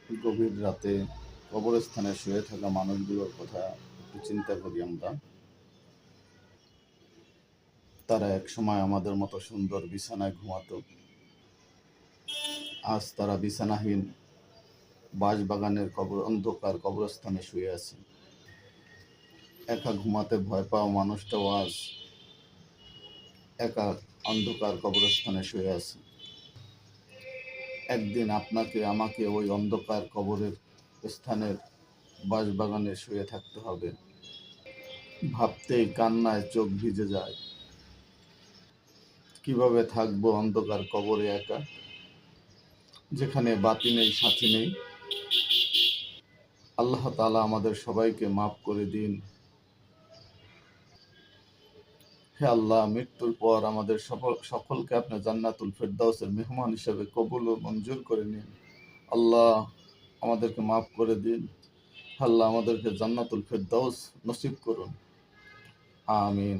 গভীর রাতে কবরস্থানে শুয়ে থাকা মানুষগুলোর কথা একটু চিন্তা করি আমরা। তারা একসময় আমাদের মতো সুন্দর বিছানায় ঘুমাতো। আজ তারা বিছানাহীন বাঁশবাগানের অন্ধকার কবরস্থানে শুয়ে আছে। একা ঘুমাতে ভয় পাওয়া মানুষটাও আজ একা অন্ধকার কবরস্থানে শুয়ে আছে। একদিন আপনাকে আমাকে ওই অন্ধকার কবরের স্থানের বাঁশবাগানে শুয়ে থাকতে হবে। ভাবতেই কান্নায় চোখ ভিজে যায়। কিভাবে থাকবো অন্ধকার কবরে একা, যেখানে বাতি নেই, সাথী নেই। আল্লাহ তাআলা আমাদের সবাইকে মাফ করে দিন। হে আল্লাহ, মৃত্যুর পর আমাদের সকলকে আপনি জান্নাতুল ফেরদাউসের মেহমান হিসেবে কবুল ও মঞ্জুর করে নিন। আল্লাহ, আমাদেরকে মাফ করে দিন। আল্লাহ, আমাদেরকে জান্নাতুল ফেরদাউস নসিব করুন। আমিন।